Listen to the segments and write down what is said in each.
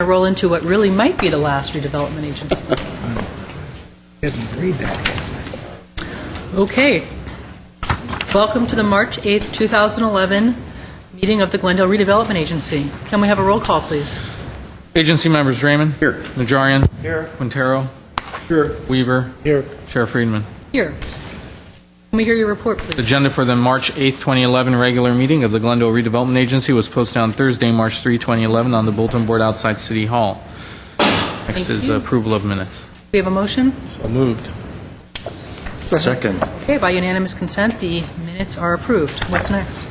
Roll into what really might be the last redevelopment agency. Didn't read that. Okay. Welcome to the March 8th, 2011 meeting of the Glendale Redevelopment Agency. Can we have a roll call, please? Agency members: Drayman. Here. Najarian. Here. Quintero. Here. Weaver. Here. Chair Friedman. Here. Can we hear your report, please? The agenda for the March 8th, 2011 regular meeting of the Glendale Redevelopment Agency was posted on Thursday, March 3, 2011 on the bulletin board outside City Hall. Next is approval of minutes. We have a motion? So moved. Second. Okay, by unanimous consent, the minutes are approved. What's next?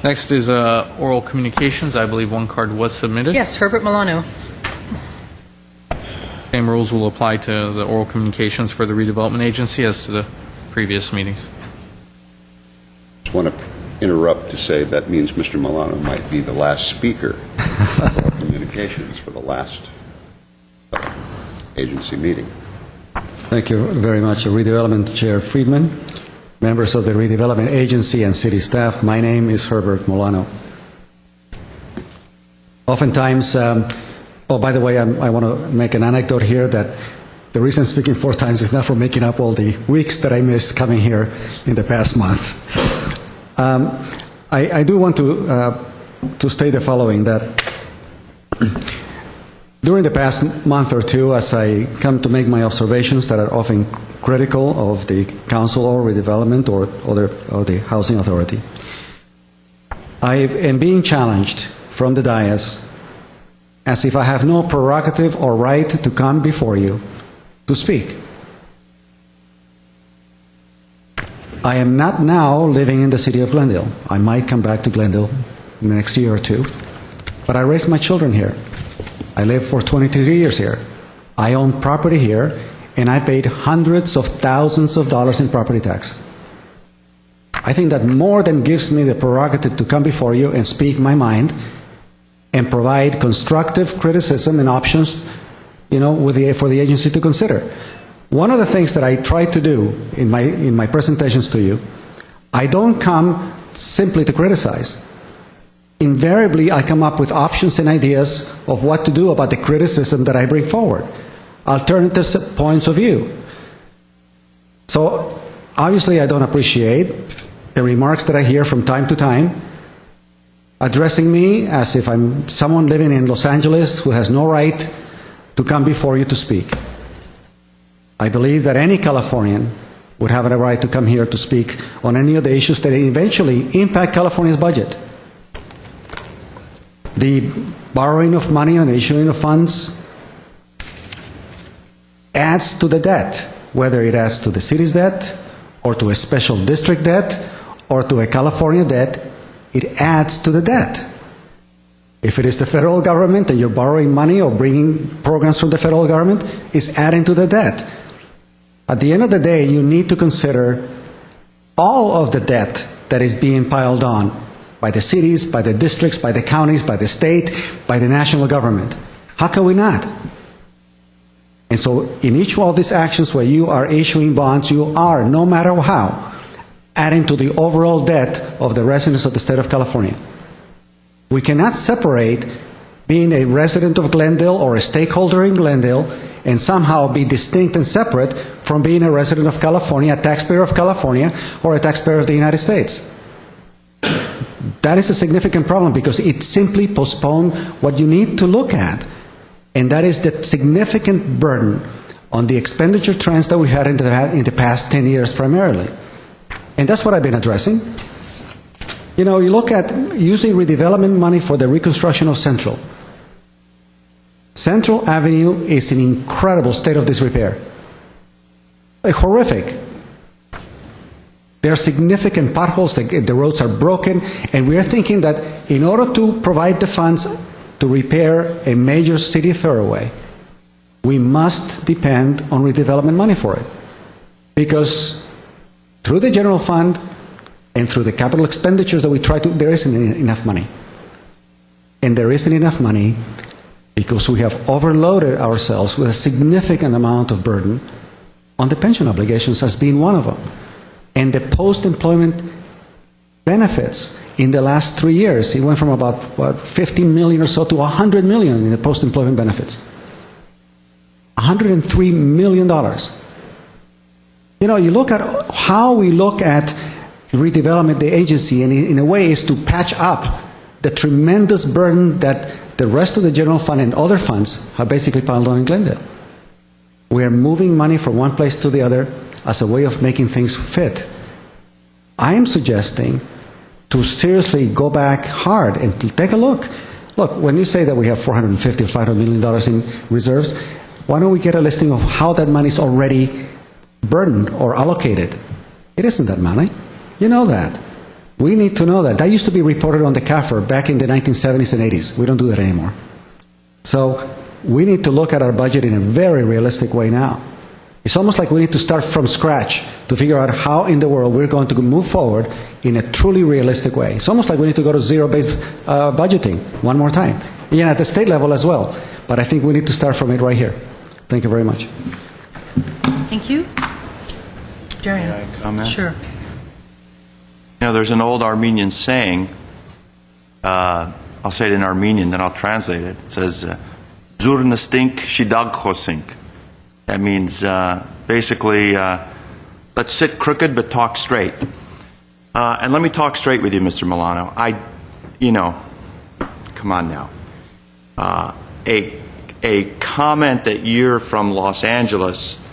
Next is oral communications. I believe one card was submitted. Yes, Herbert Milano. Same rules will apply to the oral communications for the Redevelopment Agency as to the previous meetings. Just want to interrupt to say that means Mr. Milano might be the last speaker for communications for the last agency meeting. Thank you very much, Redevelopment Chair Friedman, members of the Redevelopment Agency and city staff. My name is Herbert Milano. Oftentimes, by the way, I want to make an anecdote here that the reason I'm speaking 4 times is not for making up all the weeks that I missed coming here in the past month. I do want to state the following, that during the past month or two, as I come to make my observations that are often critical of the council or redevelopment or the housing authority, I am being challenged from the dais as if I have no prerogative or right to come before you to speak. I am not now living in the city of Glendale. I might come back to Glendale next year or two, but I raised my children here. I lived for 23 years here. I own property here, and I paid hundreds of thousands of dollars in property tax. I think that more than gives me the prerogative to come before you and speak my mind and provide constructive criticism and options, for the agency to consider. One of the things that I try to do in my presentations to you, I don't come simply to criticize. Invariably, I come up with options and ideas of what to do about the criticism that I bring forward, alternative points of view. So, obviously, I don't appreciate the remarks that I hear from time to time addressing me as if I'm someone living in Los Angeles who has no right to come before you to speak. I believe that any Californian would have a right to come here to speak on any of the issues that eventually impact California's budget. The borrowing of money and issuing of funds adds to the debt, whether it adds to the city's debt or to a special district debt or to a California debt, it adds to the debt. If it is the federal government and you're borrowing money or bringing programs from the federal government, it's adding to the debt. At the end of the day, you need to consider all of the debt that is being piled on by the cities, by the districts, by the counties, by the state, by the national government. How can we not? And so in each one of these actions where you are issuing bonds, you are, no matter how, adding to the overall debt of the residents of the state of California. We cannot separate being a resident of Glendale or a stakeholder in Glendale and somehow be distinct and separate from being a resident of California, a taxpayer of California, or a taxpayer of the United States. That is a significant problem because it simply postpones what you need to look at, and that is the significant burden on the expenditure trends that we've had in the past 10 years primarily. And that's what I've been addressing. You look at using redevelopment money for the reconstruction of Central. Central Avenue is in incredible state of disrepair. Horrific. There are significant potholes, the roads are broken, and we are thinking that in order to provide the funds to repair a major city thoroughway, we must depend on redevelopment money for it. Because through the general fund and through the capital expenditures that we try to, there isn't enough money. And there isn't enough money because we have overloaded ourselves with a significant amount of burden on the pension obligations as being one of them. And the post-employment benefits in the last 3 years. It went from about, 15 million or so to 100 million in the post-employment benefits. $103 million. You know, you look at how we look at redevelopment, the agency, and in a way is to patch up the tremendous burden that the rest of the general fund and other funds have basically piled on in Glendale. We are moving money from one place to the other as a way of making things fit. I am suggesting to seriously go back hard and to take a look. Look, when you say that we have $450 or $500 million in reserves, why don't we get a listing of how that money is already burdened or allocated? It isn't that money. You know that. We need to know that. That used to be reported on the CAFR back in the 1970s and 80s. We don't do that anymore. So we need to look at our budget in a very realistic way now. It's almost like we need to start from scratch to figure out how in the world we're going to move forward in a truly realistic way. It's almost like we need to go to zero-based budgeting one more time. Yeah, at the state level as well. But I think we need to start from it right here. Thank you very much. Thank you. Jerry? May I comment? Sure. You know, there's an old Armenian saying, I'll say it in Armenian, then I'll translate it. It says, Zur nstink shidag khosink. That means basically, let's sit crooked but talk straight. And let me talk straight with you, Mr. Milano. Come on now. A comment that you're from Los Angeles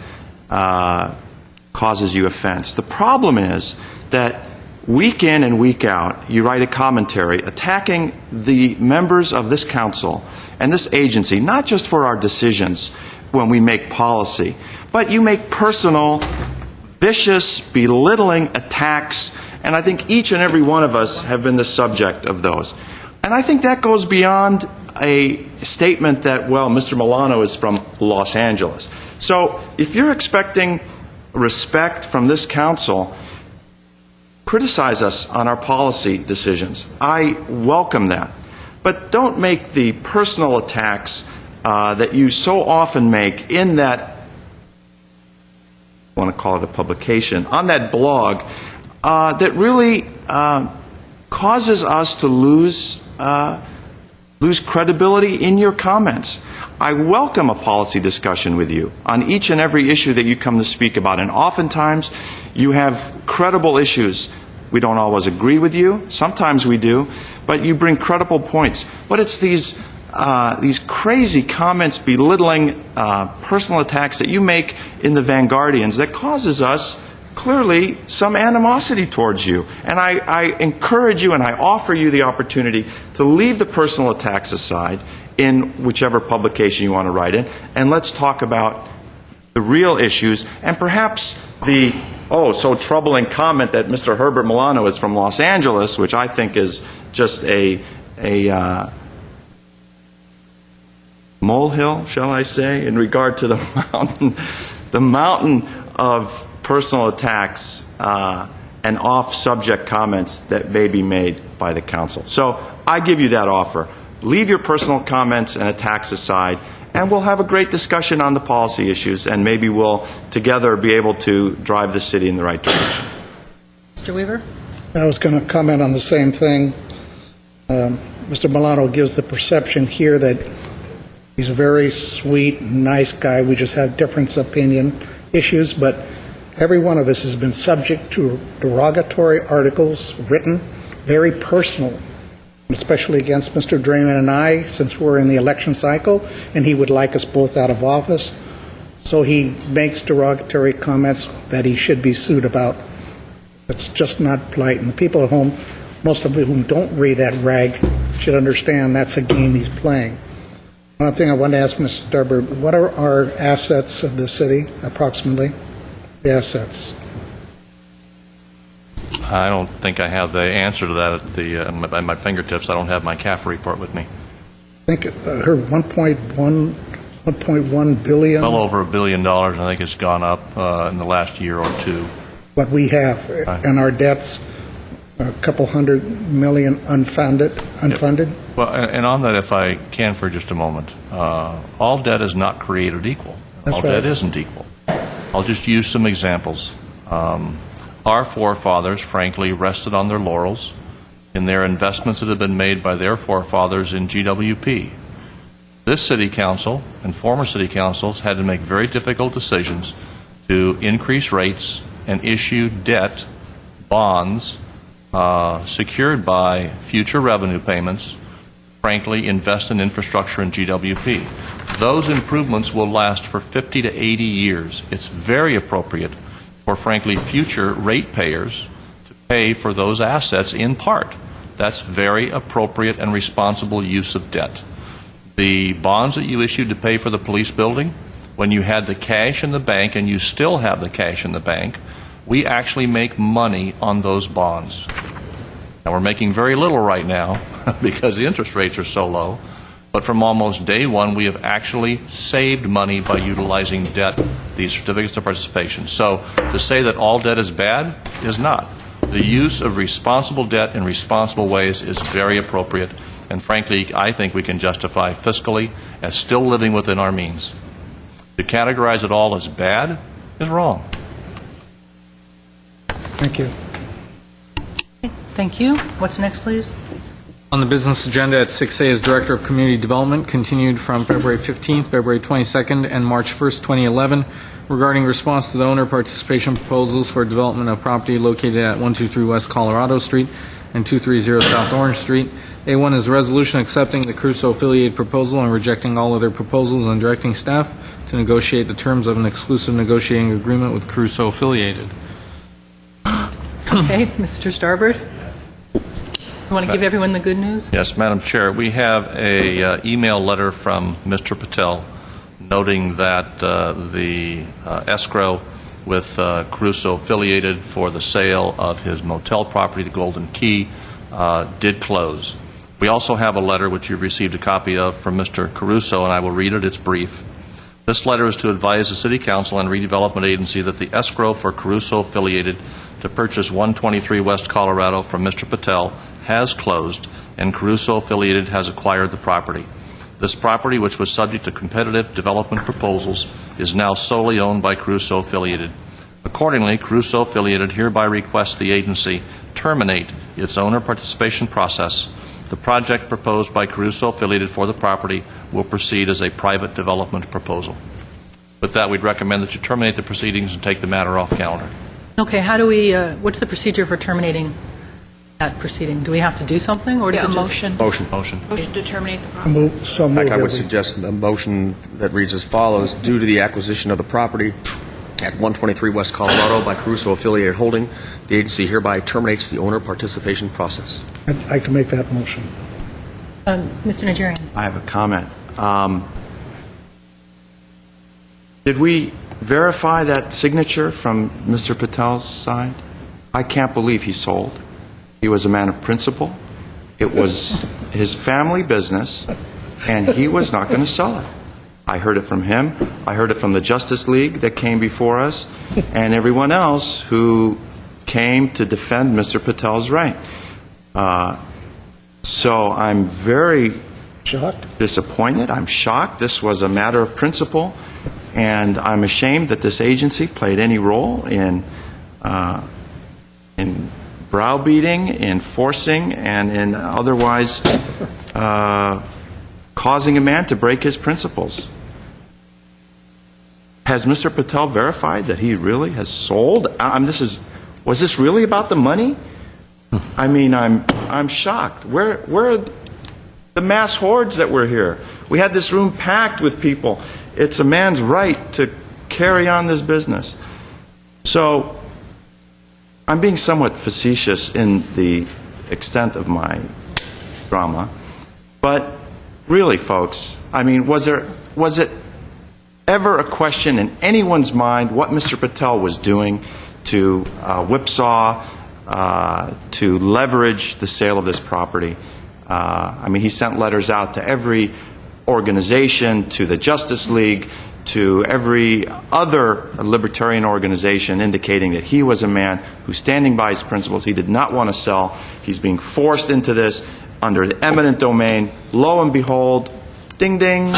causes you offense. The problem is that week in and week out, you write a commentary attacking the members of this council and this agency, not just for our decisions when we make policy, but you make personal, vicious, belittling attacks, and I think each and every one of us have been the subject of those. And I think that goes beyond a statement that, well, Mr. Milano is from Los Angeles. So if you're expecting respect from this council, criticize us on our policy decisions. I welcome that. But don't make the personal attacks that you so often make in that, I want to call it a publication, on that blog, that really causes us to lose credibility in your comments. I welcome a policy discussion with you on each and every issue that you come to speak about. And oftentimes, you have credible issues. We don't always agree with you. Sometimes we do. But you bring credible points. But it's these crazy comments, belittling personal attacks that you make in the Vanguardians that causes us clearly some animosity towards you. And I encourage you and I offer you the opportunity to leave the personal attacks aside in whichever publication you want to write in, and let's talk about the real issues and perhaps the so troubling comment that Mr. Herbert Milano is from Los Angeles, which I think is just a molehill, shall I say, in regard to the mountain of personal attacks and off-subject comments that may be made by the council. So I give you that offer. Leave your personal comments and attacks aside, and we'll have a great discussion on the policy issues, and maybe we'll together be able to drive the city in the right direction. Mr. Weaver? I was going to comment on the same thing. Mr. Milano gives the perception here that he's a very sweet, nice guy. We just have different opinion issues, but every one of us has been subject to derogatory articles written, very personal, especially against Mr. Drayman and I, since we're in the election cycle, and he would like us both out of office. So he makes derogatory comments that he should be sued about. It's just not polite. And the people at home, most of whom don't read that rag, should understand that's a game he's playing. One thing I want to ask Mr. Darber, what are our assets of the city, approximately? The assets. I don't think I have the answer to that at my fingertips. I don't have my CAF report with me. I think I heard 1.1 billion. Well over $1 billion. I think it's gone up in the last year or two. What we have, and our debts, a couple $100 million unfunded. Yep. Well, and on that, if I can for just a moment, all debt is not created equal. That's all right. debt isn't equal. I'll just use some examples. Our forefathers, frankly, rested on their laurels in their investments that have been made by their forefathers in GWP. This city council and former city councils had to make very difficult decisions to increase rates and issue debt, bonds, secured by future revenue payments, frankly, invest in infrastructure in GWP. Those improvements will last for 50 to 80 years. It's very appropriate for, frankly, future ratepayers to pay for those assets in part. That's very appropriate and responsible use of debt. The bonds that you issued to pay for the police building, when you had the cash in the bank, and you still have the cash in the bank, we actually make money on those bonds. Now, we're making very little right now because the interest rates are so low, but from almost day one, we have actually saved money by utilizing debt, these certificates of participation. So to say that all debt is bad is not. The use of responsible debt in responsible ways is very appropriate, and frankly, I think we can justify fiscally as still living within our means. To categorize it all as bad is wrong. Thank you. Thank you. What's next, please? On the business agenda at 6A is Director of Community Development, continued from February 15th, February 22nd, and March 1st, 2011, regarding response to the owner participation proposals for development of property located at 123 West Colorado Street and 230 South Orange Street. A1 is a resolution accepting the Crusoe affiliated proposal and rejecting all other proposals and directing staff to negotiate the terms of an exclusive negotiating agreement with Crusoe affiliated. Okay, Mr. Starbird. You want to give everyone the good news? Yes, Madam Chair. We have a email letter from Mr. Patel noting that the escrow with Crusoe affiliated for the sale of his motel property, the Golden Key, did close. We also have a letter which you've received a copy of from Mr. Caruso, and I will read it. It's brief. This letter is to advise the City Council and Redevelopment Agency that the escrow for Caruso affiliated to purchase 123 West Colorado from Mr. Patel has closed, and Caruso affiliated has acquired the property. This property, which was subject to competitive development proposals, is now solely owned by Caruso affiliated. Accordingly, Caruso affiliated hereby requests the agency terminate its owner participation process. The project proposed by Caruso affiliated for the property will proceed as a private development proposal. With that, we'd recommend that you terminate the proceedings and take the matter off calendar. Okay, how do we, what's the procedure for terminating that proceeding? Do we have to do something, or does it just... Motion. Motion to terminate the Move, process. so move I that would we- suggest a motion that reads as follows. Due to the acquisition of the property at 123 West Colorado by Caruso Affiliated Holding, the agency hereby terminates the owner participation process. I'd like to make that motion. Mr. Nigerian. I have a comment. Did we verify that signature from Mr. Patel's side? I can't believe he sold. He was a man of principle. It was his family business, and he was not going to sell it. I heard it from him. I heard it from the Justice League that came before us, and everyone else who came to defend Mr. Patel's right. So I'm very Shocked? disappointed. I'm shocked. This was a matter of principle, and I'm ashamed that this agency played any role in browbeating, in forcing, and in otherwise causing a man to break his principles. Has Mr. Patel verified that he really has sold? Was this really about the money? I mean, I'm shocked. Where are the mass hordes that were here? We had this room packed with people. It's a man's right to carry on this business. So I'm being somewhat facetious in the extent of my drama, but really, folks, I mean, was it ever a question in anyone's mind what Mr. Patel was doing to whipsaw, to leverage the sale of this property? I mean, he sent letters out to every organization, to the Justice League, to every other libertarian organization, indicating that he was a man who's standing by his principles. He did not want to sell. He's being forced into this under the eminent domain. Lo and behold, ding, ding,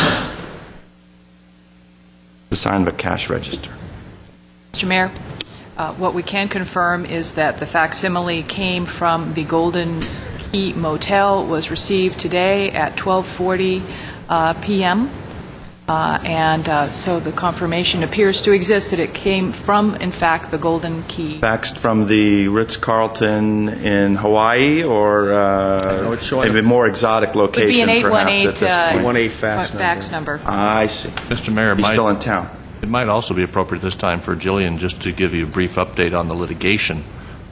the sign of a cash register. Mr. Mayor, what we can confirm is that the facsimile came from the Golden Key Motel was received today at 12:40 p.m. So the confirmation appears to exist that it came from, in fact, the Golden Key. Faxed from the Ritz-Carlton in Hawaii, or it's showing maybe a more exotic Would be location, an perhaps, at this point? 18 fax fax number. I see. Mr. Mayor, He's still in town. it might also be appropriate this time for Jillian just to give you a brief update on the litigation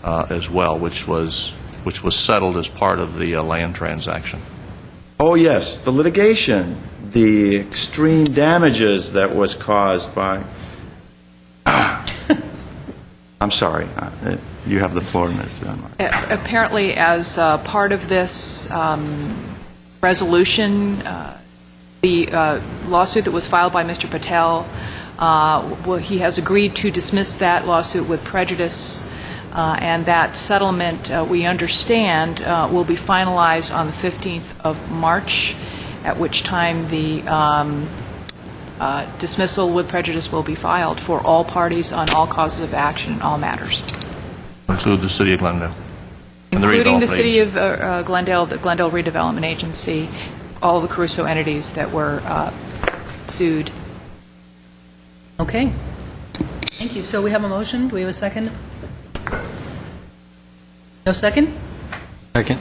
as well, which was settled as part of the land transaction. Oh, yes, the litigation, the extreme damages that was caused by... I'm sorry. You have the floor, Ms. Dunlap. Apparently, as part of this resolution, the lawsuit that was filed by Mr. Patel, he has agreed to dismiss that lawsuit with prejudice, and that settlement, we understand, will be finalized on the 15th of March, at which time the dismissal with prejudice will be filed for all parties on all causes of action in all matters. Include the City of Glendale. And Including the redevelopment City agency. of Glendale, the Glendale Redevelopment Agency, all the Caruso entities that were sued. Okay. Thank you. So we have a motion. Do we have a second? No second? Second.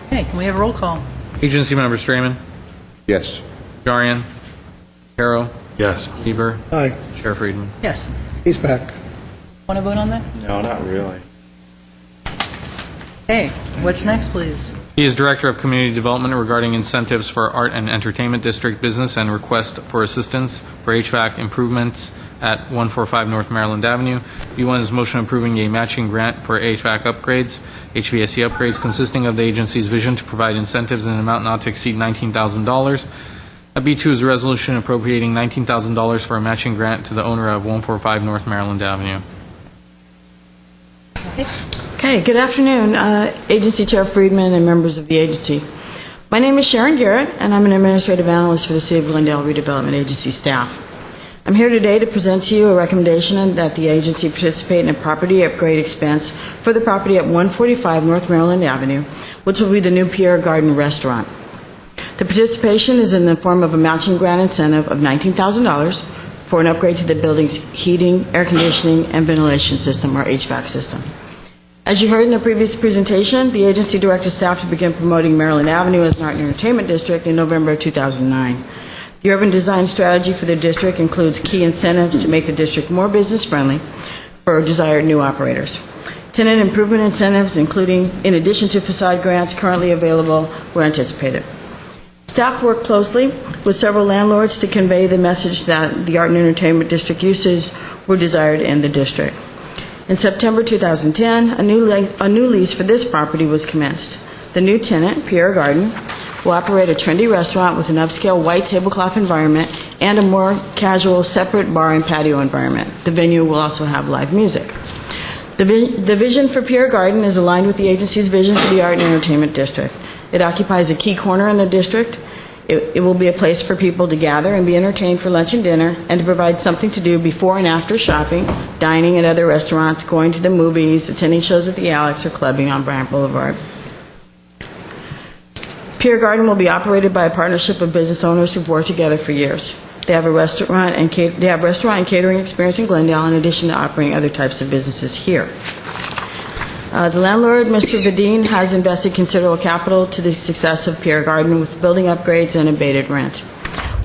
Okay, can we have a roll call? Agency Member Drayman, Yes. Jarian, Carroll, Yes. Beaver, Aye, Chair Friedman. Yes. he's back. Want to vote on that? No, not really. Okay, what's next, please? He is Director of Community Development regarding incentives for Art and Entertainment District business and request for assistance for HVAC improvements at 145 North Maryland Avenue. B1 is motion approving a matching grant for HVAC upgrades, HVAC upgrades consisting of the agency's vision to provide incentives in an amount not to exceed $19,000. B2 is a resolution appropriating $19,000 for a matching grant to the owner of 145 North Maryland Avenue. Okay, good afternoon, Agency Chair Friedman and members of the agency. My name is Sharon Garrett, and I'm an administrative analyst for the City of Glendale Redevelopment Agency staff. I'm here today to present to you a recommendation that the agency participate in a property upgrade expense for the property at 145 North Maryland Avenue, which will be the new Pierre Garden restaurant. The participation is in the form of a matching grant incentive of $19,000 for an upgrade to the building's heating, air conditioning, and ventilation system, or HVAC system. As you heard in the previous presentation, the agency directed staff to begin promoting Maryland Avenue as an art and entertainment district in November of 2009. The urban design strategy for the district includes key incentives to make the district more business-friendly for desired new operators. Tenant improvement incentives, including in addition to facade grants currently available, were anticipated. Staff worked closely with several landlords to convey the message that the art and entertainment district uses were desired in the district. In September 2010, a new lease for this property was commenced. The new tenant, Pierre Garden, will operate a trendy restaurant with an upscale white tablecloth environment and a more casual separate bar and patio environment. The venue will also have live music. The vision for Pierre Garden is aligned with the agency's vision for the art and entertainment district. It occupies a key corner in the district. It will be a place for people to gather and be entertained for lunch and dinner, and to provide something to do before and after shopping, dining at other restaurants, going to the movies, attending shows at the Alex, or clubbing on Bryant Boulevard. Pierre Garden will be operated by a partnership of business owners who've worked together for years. They have restaurant and catering experience in Glendale, in addition to operating other types of businesses here. The landlord, Mr. Vadine, has invested considerable capital to the success of Pierre Garden with building upgrades and abated rent.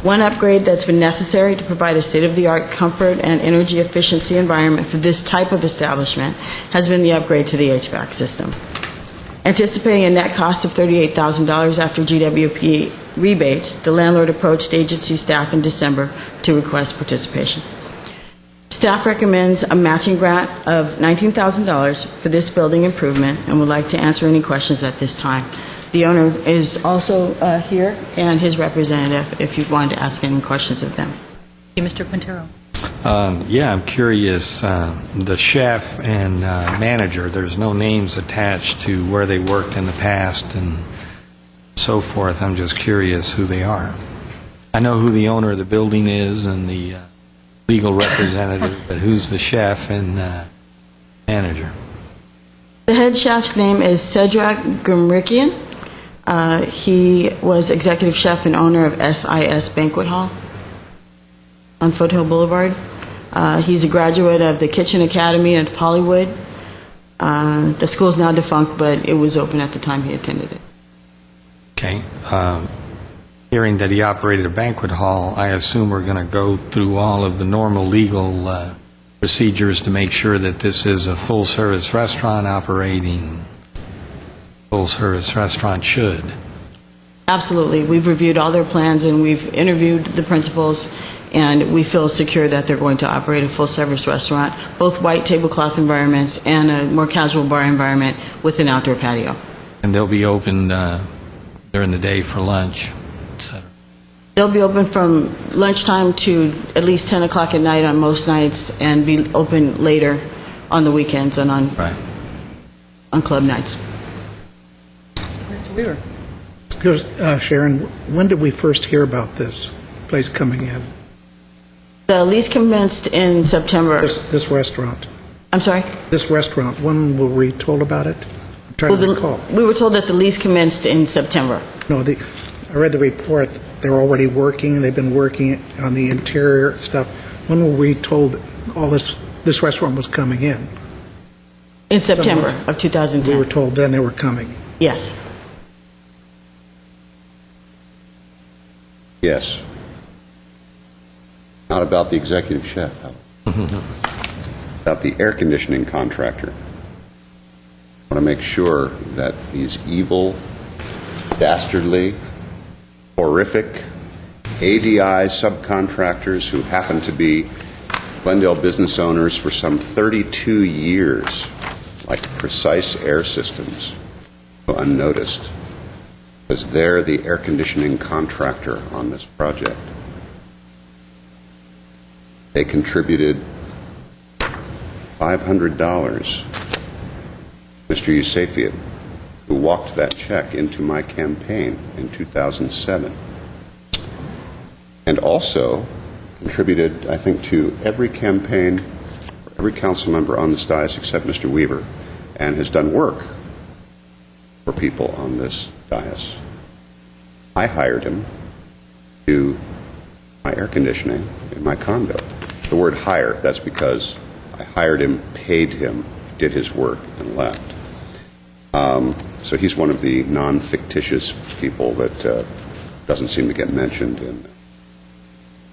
One upgrade that's been necessary to provide a state-of-the-art comfort and energy efficiency environment for this type of establishment has been the upgrade to the HVAC system. Anticipating a net cost of $38,000 after GWP rebates, the landlord approached agency staff in December to request participation. Staff recommends a matching grant of $19,000 for this building improvement and would like to answer any questions at this time. The owner is also here, and his representative, if you wanted to ask any questions of them. Okay, Mr. Quintero. Yeah, I'm curious, the chef and manager, there's no names attached to where they worked in the past and so forth. I'm just curious who they are. I know who the owner of the building is and the legal representative, but who's the chef and manager? The head chef's name is Cedric Gumrikian. He was executive chef and owner of SIS Banquet Hall on Foothill Boulevard. He's a graduate of the Kitchen Academy at Hollywood. The school's now defunct, but it was open at the time he attended it. Okay. Hearing that he operated a banquet hall, I assume we're going to go through all of the normal legal procedures to make sure that this is a full-service restaurant operating. Full-service restaurant should. Absolutely. We've reviewed all their plans, and we've interviewed the principals, and we feel secure that they're going to operate a full-service restaurant, both white tablecloth environments and a more casual bar environment with an outdoor patio. And they'll be open during the day for lunch, et cetera. They'll be open from lunchtime to at least 10 o'clock at night on most nights, and be open later on the weekends and on club nights. Mr. Weaver. Sharon, when did we first hear about this place coming in? The lease commenced in September. This restaurant. I'm sorry? This restaurant, when were we told about it? I'm trying to recall. We were told that the lease commenced in September. No, I read the report. They're already working. They've been working on the interior stuff. When were we told all this restaurant was coming in? In September of 2010. We were told then they were coming. Yes. Yes. Not about the executive chef, about the air conditioning contractor. I want to make sure that these evil, dastardly, horrific ADI subcontractors who happen to be Glendale business owners for some 32 years, like Precise Air Systems, go unnoticed, because they're the air conditioning contractor on this project. They contributed $500. Mr. Yusefian, who walked that check into my campaign in 2007, and also contributed, I think, to every campaign, every council member on this dais except Mr. Weaver, and has done work for people on this dais. I hired him to do my air conditioning in my condo. The word hire, that's because I hired him, paid him, did his work, and left. So he's one of the non-fictitious people that doesn't seem to get mentioned in.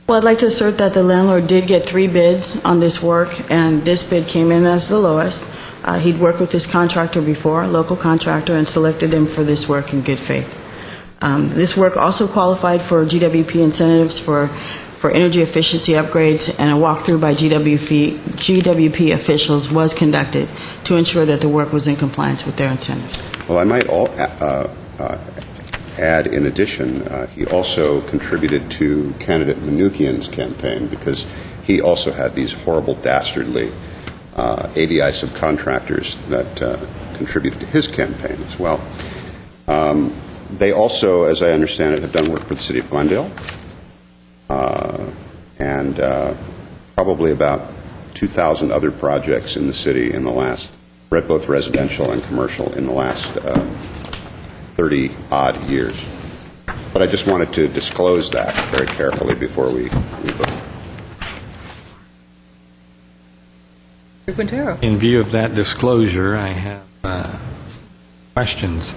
Well, I'd like to assert that the landlord did get 3 bids on this work, and this bid came in as the lowest. He'd worked with this contractor before, a local contractor, and selected him for this work in good faith. This work also qualified for GWP incentives for energy efficiency upgrades, and a walkthrough by GWP officials was conducted to ensure that the work was in compliance with their incentives. Well, I might add, in addition, he also contributed to candidate Manukian's campaign, because he also had these horrible, dastardly ADI subcontractors that contributed to his campaign as well. They also, as I understand it, have done work for the City of Glendale, and probably about 2,000 other projects in the city in the last, both residential and commercial, in the last 30-odd years. But I just wanted to disclose that very carefully before we vote. Mr. Quintero. In view of that disclosure, I have questions.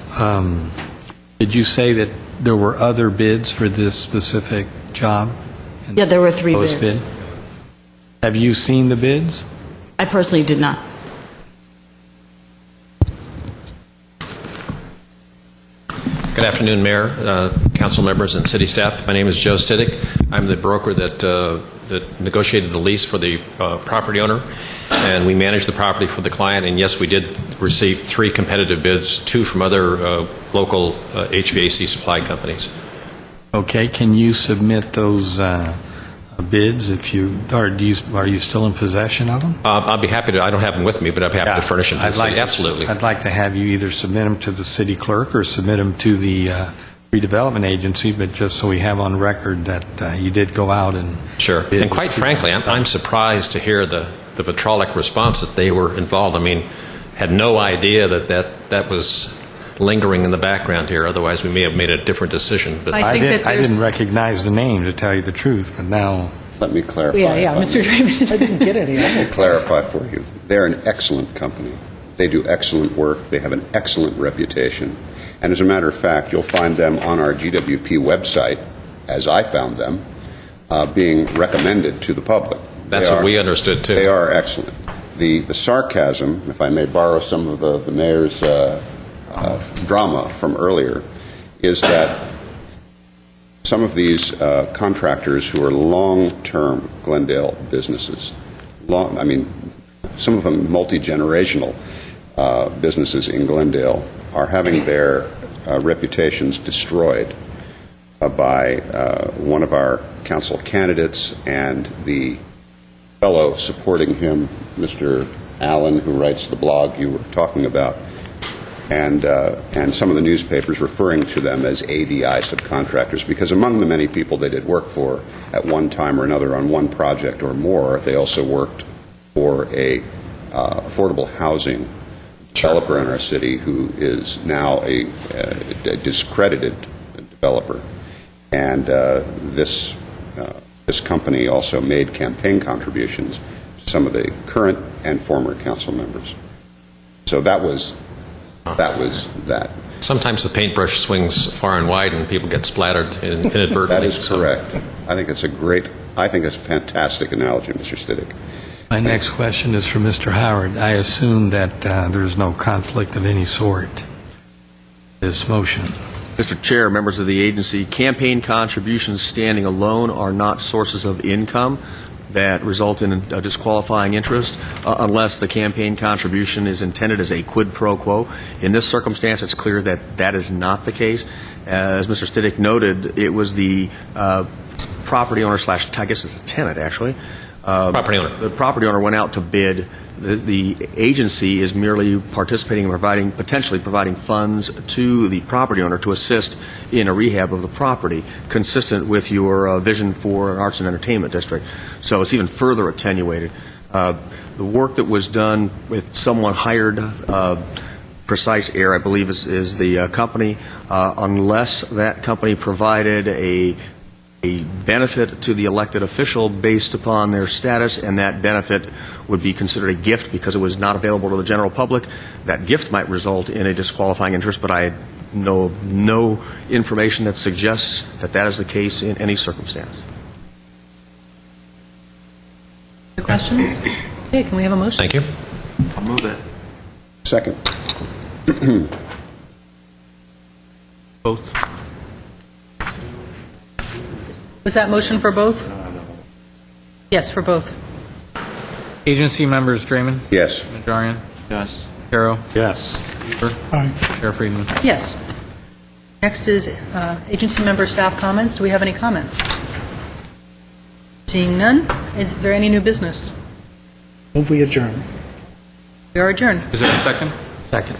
Did you say that there were other bids for this specific job? Yeah, there were 3 bids. Bid? Have you seen the bids? I personally did not. Good afternoon, Mayor, council members, and city staff. My name is Joe Stiddick. I'm the broker that negotiated the lease for the property owner, and we manage the property for the client. And yes, we did receive 3 competitive bids, 2 from other local HVAC supply companies. Okay, can you submit those bids if you are you still in possession of them? I'll be happy to. I don't have them with me, but I'm happy to furnish them to the city. Absolutely. I'd like to have you either submit them to the city clerk or submit them to the redevelopment agency, but just so we have on record that you did go out and sure. And quite frankly, I'm surprised to hear the vitriolic response that they were involved. I mean, had no idea that was lingering in the background here. Otherwise, we may have made a different decision. But I think that I there's- didn't recognize the name, to tell you the truth, but now... Let me clarify. Yeah, Mr. Drayman. I didn't get any. I'll clarify for you. They're an excellent company. They do excellent work. They have an excellent reputation. And as a matter of fact, you'll find them on our GWP website, as I found them, being recommended to the public. that's what we understood, too. They are excellent. The sarcasm, if I may borrow some of the mayor's drama from earlier, is that some of these contractors who are long-term Glendale businesses, some of them multi-generational businesses in Glendale, are having their reputations destroyed by one of our council candidates and the fellow supporting him, Mr. Allen, who writes the blog you were talking about, and some of the newspapers referring to them as ADI subcontractors, because among the many people they did work for at one time or another on one project or more, they also worked for a affordable housing developer in our city who is now a discredited developer. And this company also made campaign contributions to some of the current and former council members. So that was that. Sometimes the paintbrush swings far and wide and people get splattered inadvertently. That is correct. I think it's a fantastic analogy, Mr. Stiddick. My next question is for Mr. Howard. I assume that there's no conflict of any sort. This motion. Mr. Chair, members of the agency, campaign contributions standing alone are not sources of income that result in a disqualifying interest unless the campaign contribution is intended as a quid pro quo. In this circumstance, it's clear that that is not the case. As Mr. Stiddick noted, it was the property owner / I guess it's the tenant, actually. Property owner. The property owner went out to bid. The agency is merely participating in potentially providing funds to the property owner to assist in a rehab of the property, consistent with your vision for an arts and entertainment district. So it's even further attenuated. The work that was done with someone hired, Precise Air, I believe, is the company, unless that company provided a benefit to the elected official based upon their status, and that benefit would be considered a gift because it was not available to the general public. That gift might result in a disqualifying interest, but I know no information that suggests that that is the case in any circumstance. Other questions? Okay, can we have a motion? Thank you. I'll move it. Second. Both. Was that motion for both? Yes, for both. Agency members Drayman? Yes. Najarian? Yes. Carroll? Yes. Weaver? Chair Friedman? Yes. Next is agency member staff comments. Do we have any comments? Seeing none, is there any new business? Will we adjourn? We are adjourned. Is there a second? Second.